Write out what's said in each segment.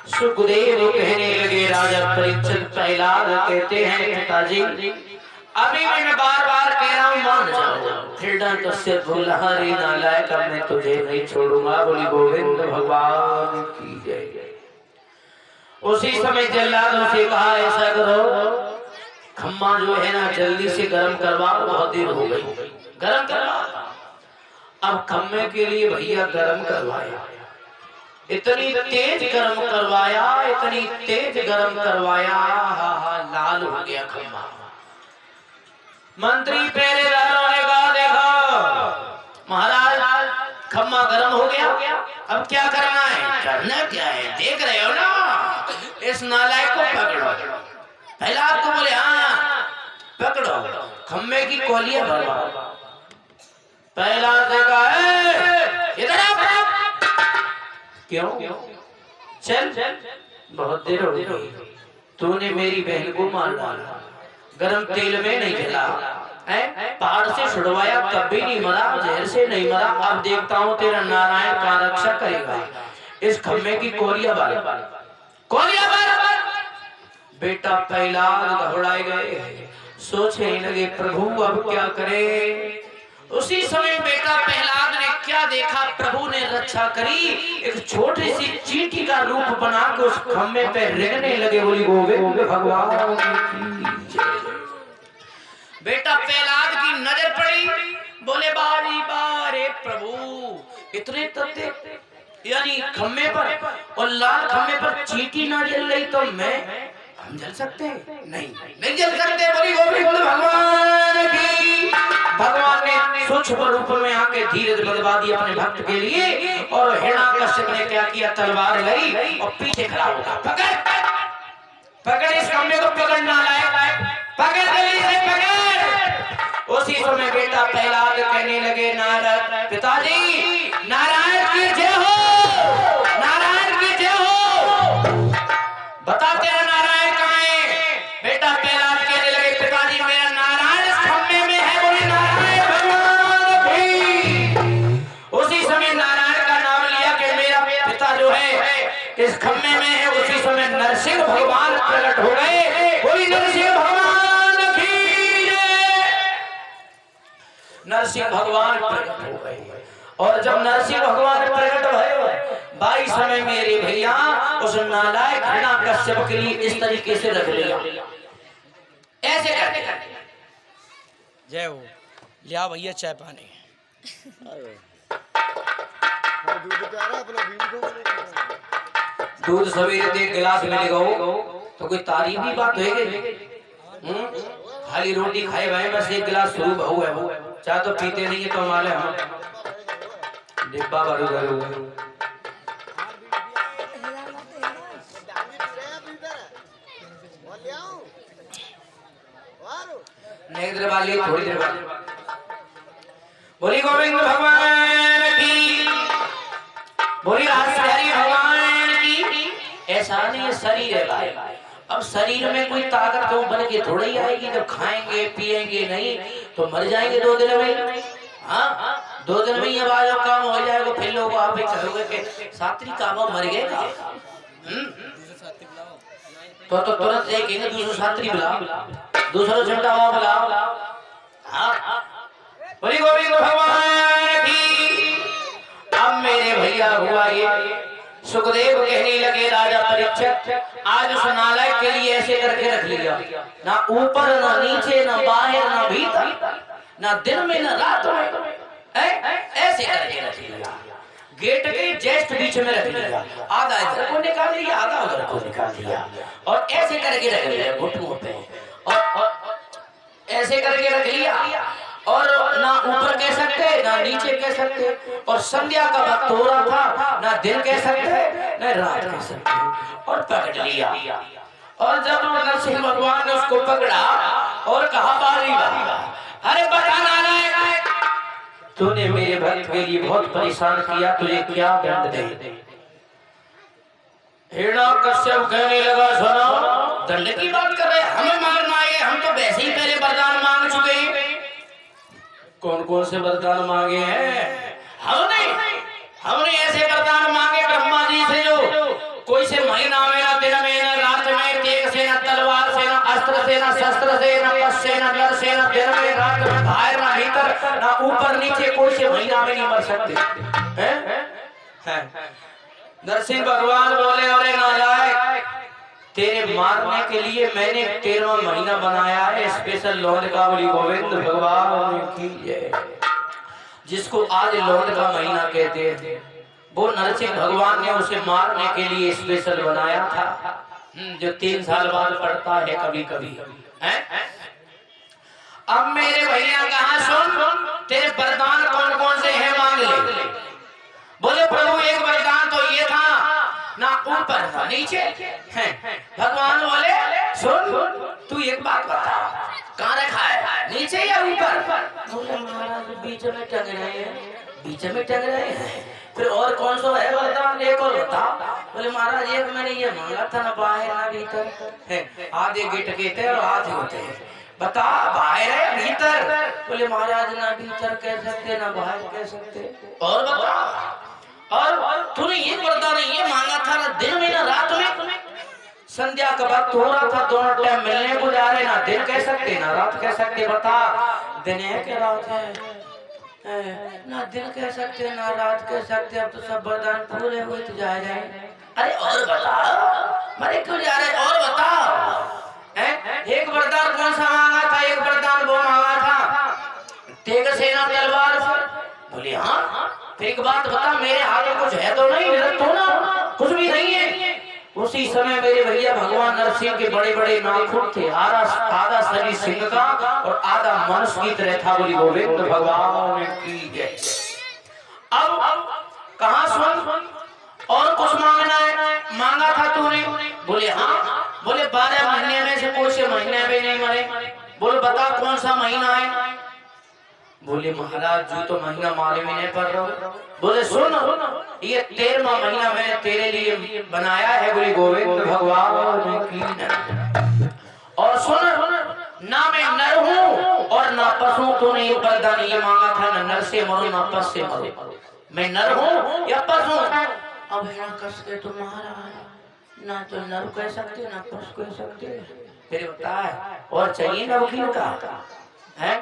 सुखदेव कहने लगे राजा परीक्षित प्रहलाद कहते हैं पिताजी अभी मैं बार बार कह रहा हूँ मान जाओ। हिरण्यकश्यप बोला हरि नालायक अब मैं तुझे नहीं छोड़ूंगा। बोली गोविंद भगवान की जय। उसी समय जल्लादों से कहा ऐसा करो खम्मा जो है ना जल्दी से गर्म करवाओ, बहुत देर हो गई, गर्म करवाओ। अब खम्मे के लिए भैया गर्म करवाया, इतनी तेज गर्म करवाया, इतनी तेज गर्म करवाया, लाल हो गया खम्मा। मंत्री पहरेदारों ने कहा देखो महाराज खम्मा गर्म हो गया, अब क्या करना है? करना क्या है देख रहे हो ना, इस नालायक को पकड़ो। पहला आपको बोले हाँ पकड़ो, खम्मे की कोलियां भरवाओ। पहला से कहा इधर आओ। क्यों? चल बहुत देर हो गई, तूने मेरी बहन को मार डाला, गरम तेल में नहीं जला, पहाड़ से छुड़वाया तब भी नहीं मरा, जहर से नहीं मरा। अब देखता हूँ तेरा नारायण का रक्षा करेगा। इस खम्मे की कोलियां बार बेटा प्रहलाद घबराए गए, सोचने लगे प्रभु अब क्या करे। उसी समय बेटा प्रहलाद ने क्या देखा, प्रभु ने रक्षा करी, एक छोटी सी चींटी का रूप बना के उस खम्मे पे रेंगने लगे। बोली गोविंद भगवान की जय। बेटा प्रहलाद की नजर पड़ी, बोले बारी बारे प्रभु इतने तत्ते यानी खम्मे पर और लाल खम्मे पर चींटी ना जल रही तो हम जल सकते हैं? नहीं जल सकते। बोली गोविंद भगवान की। भगवान ने सूक्ष्म रूप में आके धीरज बदलवा दिया अपने भक्त के लिए, और हिरण्यकश्यप ने क्या किया, तलवार लाई और पीछे खड़ा होगा, पकड़ इस खम्मे को, पकड़ना लायक पकड़, जल्दी से पकड़। उसी समय बेटा प्रहलाद कहने लगे नारद पिताजी नारायण की जय हो, नारायण की जय हो, बता तेरा नारायण कहाँ है? बेटा प्रहलाद कहने लगे पिताजी मेरा नारायण इस खम्मे में है। बोले नारायण भगवान की। उसी समय नारायण का नाम लिया कि मेरा पिता जो है इस खम्मे में है। उसी समय नरसिंह भगवान प्रकट हो गए। बोली नरसिंह भगवान की जय। नरसिंह भगवान प्रकट हो गए, और जब नरसिंह भगवान प्रकट हुए भाई समय मेरे भैया उस नालायक हिरण्यकश्यप के लिए इस तरीके से रख लिया, ऐसे करके जय हो लिया भैया चाय पानी। दूध सवेरे दे गिलास मिलेगा हो तो कोई तारीफ की बात होगी? खाली रोटी खाए भाई बस एक गिलास शुरू बहु है, वो चाह तो पीते नहीं है तो हमारे हम डिब्बा भरू भरू नहीं देर वाली थोड़ी देर बाद। बोली गोविंद भगवान की, बोली राजबिहारी भगवान की। ऐसा नहीं शरीर है भाई, अब शरीर में कोई ताकत तो बन के थोड़ी आएगी, जब खाएंगे पिएंगे नहीं तो मर जाएंगे 2 दिन में। हाँ 2 दिन में ही अब काम हो जाएगा, फिर लोग आप कहोगे कि सात्री काबा मर गए का, तो तुरंत देखेंगे दूसरा सात्री बुला, दूसरा झंडा हुआ बुला। बोली गोविंद भगवान की। अब मेरे भैया हुआ ये सुखदेव कहने लगे राजा परीक्षित आज उस नालायक के लिए ऐसे करके रख लिया, ना ऊपर ना नीचे ना बाहर ना भीतर, ना दिन में ना रात में, ऐसे करके रख लिया। गेट के जस्ट बीच में रख लिया, आधा इधर को निकाल लिया आधा उधर को निकाल लिया, और ऐसे करके रख लिया घुटनों पे, और ऐसे करके रख लिया, और ना ऊपर कह सकते ना नीचे कह सकते, और संध्या का वक्त हो रहा था, ना दिन कह सकते ना रात कह सकते, और पकड़ लिया। और जब नरसिंह भगवान ने उसको पकड़ा और कहा बारी बारी अरे बता नालायक तूने मेरे भक्त के लिए बहुत परेशान किया, तुझे क्या दंड दे। हिरण्यकश्यप कहने लगा, सुनो, दंड की बात कर रहे, हमें मारना आए, हम तो वैसे ही पहले वरदान मांग चुके हैं। कौन कौन से वरदान मांगे हैं? हमने ऐसे वरदान मांगे ब्रह्मा जी से, जो कोई से महीना में ना दिन में ना रात में, तेग से ना तलवार से ना अस्त्र से ना शस्त्र से ना पश से ना नर से ना दिन में रात में, बाहर ना भीतर ना ऊपर नीचे, कोई से महीना में नहीं मर सकते हैं। नरसिंह भगवान बोले, अरे नालायक, तेरे मारने के लिए मैंने 13वां महीना बनाया है स्पेशल लौंड का बोली गोविंद भगवान की जय। जिसको आज लौंड का महीना कहते हैं, वो नरसिंह भगवान ने उसे मारने के लिए स्पेशल बनाया था, जो 3 साल बाद पड़ता है कभी कभी है। अब मेरे भैया कहा, सुन, तेरे वरदान कौन कौन से हैं मांग ले। बोले प्रभु एक वरदान तो ये था, ना ऊपर ना नीचे है। भगवान बोले, सुन, तू एक बात बता, कहाँ रखा है, नीचे या ऊपर? बोले महाराज बीच में टंग रहे हैं, बीच में टंग रहे हैं। फिर और कौन सा है वरदान, एक और बता। बोले महाराज एक मैंने ये मांगा था, ना बाहर ना भीतर है, आधे गिट कहते और आधे होते हैं, बता बाहर है भीतर? बोले महाराज ना भीतर कह सकते ना बाहर कह सकते, और बता। और तूने ये वरदान ये मांगा था, ना दिन में ना रात में, संध्या का वक्त हो रहा था, दोनों टाइम मिलने को जा रहे, ना दिन कह सकते ना रात कह सकते, बता। दिन है कि रात है? ना दिन कह सकते ना रात कह सकते, अब तो सब वरदान पूरे हुए तो जा रहे। अरे और बताओ, मरे क्यों जा रहे, और बताओ। एक वरदान कौन सा मांगा था? एक वरदान वो मांगा था, तेग से ना तलवार से। बोले हाँ, फिर एक बात बता, मेरे हाथ में कुछ है तो नहीं? तो ना कुछ भी नहीं है। उसी समय मेरे भैया भगवान नरसिंह के बड़े बड़े नाखून थे, आधा शरीर सिंह का और आधा मनुष्य की तरह था। बोली गोविंद भगवान की जय। अब कहा, सुन, और कुछ मांगना है? मांगा था तूने? बोले हाँ। बोले 12 महीने में से कोई से महीने में नहीं मरे। बोले बता कौन सा महीना है? बोले महाराज जी तो महीना मालूम ही नहीं पड़ रहा। बोले सुन, ये 13वां महीना मैंने तेरे लिए बनाया है। बोली गोविंद भगवान की जय। और सुन, ना मैं नर हूँ और ना पशु। तूने ये वरदान ये मांगा था, ना नर से मरो ना पशु से मरो, मैं नर हूँ या पशु? अब यहाँ कस के तुम महाराज ना तो नर कह सकते ना पशु कह सकते, फिर बता और चाहिए ना वकील का है?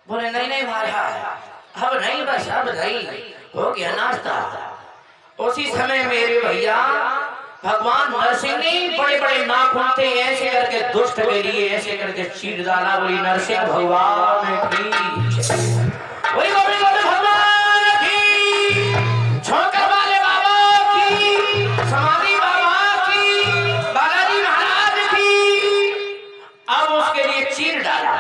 बोले नहीं नहीं महाराज, अब नहीं, बस अब नहीं, हो गया नाश्ता। उसी समय मेरे भैया भगवान नरसिंह ने बड़े बड़े नाखून थे, ऐसे करके दुष्ट के लिए ऐसे करके चीर डाला। बोली नरसिंह भगवान की, बोली भगवान की, छोकर वाले बाबा की, समाधि बाबा की, बालाजी महाराज की। अब उसके लिए चीर डाला,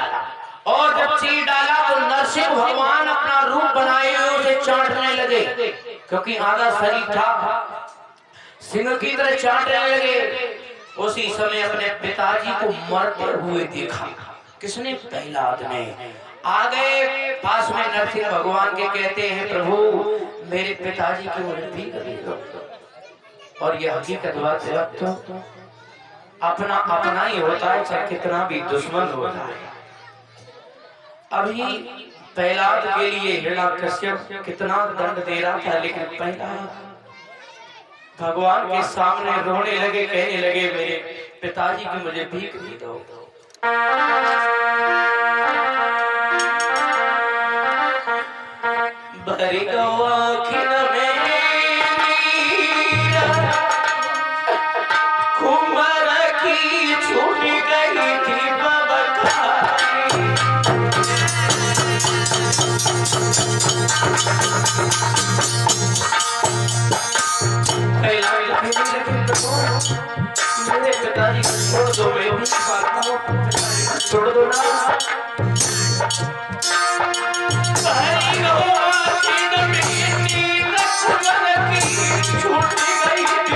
और जब चीर डाला तो नरसिंह भगवान अपना रूप बनाए हुए उसे चाटने लगे, क्योंकि आधा शरीर था, सिंह की तरह चाटने लगे। उसी समय अपने पिताजी को मरते हुए देखा। किसने? प्रहलाद ने। आ गए पास में नरसिंह भगवान के, कहते हैं प्रभु मेरे पिताजी की मृत्यु कर दो। और ये हकीकत बात है, अपना अपना ही होता है, चाहे कितना भी दुश्मन होता है। अभी प्रहलाद के लिए हिरण्यकश्यप कितना दंड दे रहा था, लेकिन प्रहलाद भगवान के सामने रोने लगे, कहने लगे मेरे पिताजी की मुझे भीख भी दो। भरी गवाखिन में कुंवर की छूट गई थी मेरे पिताजी को छोड़ दो, मैं भी छोड़ दो ना। छूट गई थी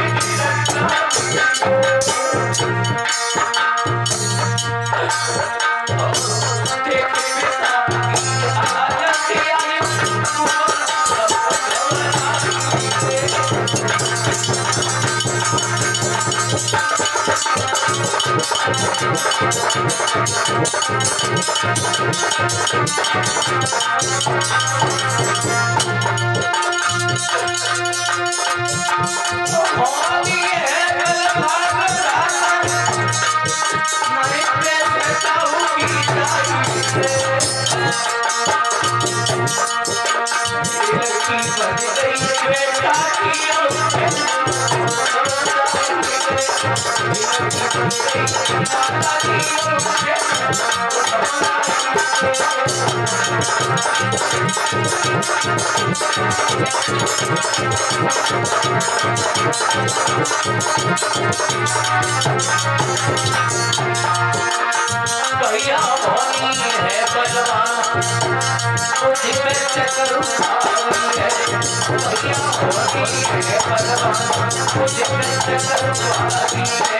होली है बलवान राजा, मैं कैसे जाऊं गीता से। लड़की बन गई बेटा की भैया होनी है बलवान, मुझे पे चक्कर उठाई है। भैया होनी है बलवान, मुझे पे चक्कर उठाई है।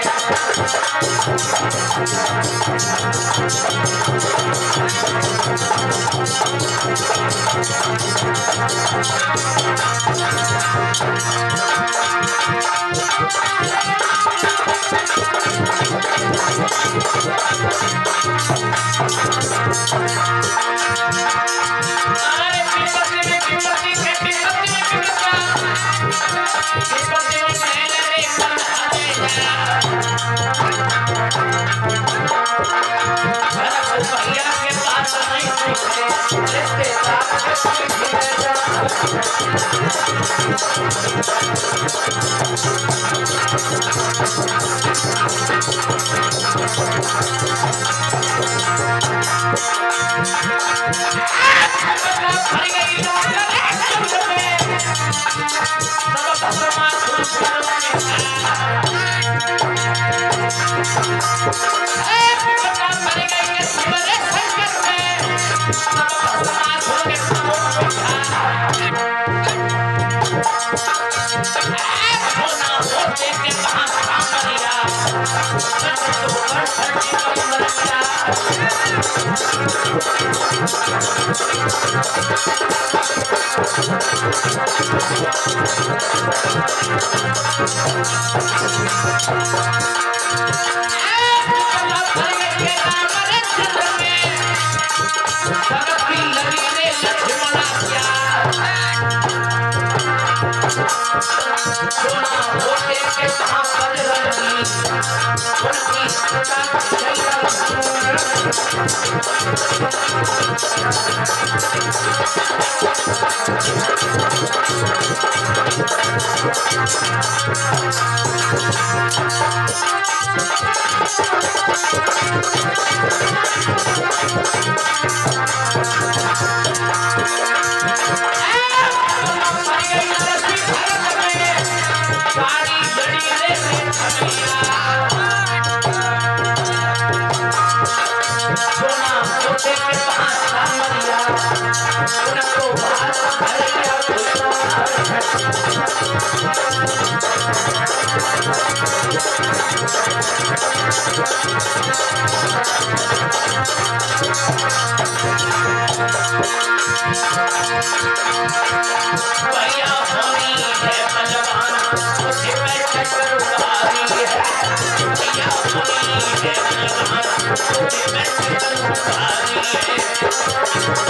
भैया के पास नहीं भैया होनी है बलवान, मुझे पे चक्कर उठाई है। भैया होनी है बलवान, मुझे पे चक्कर उठाई है।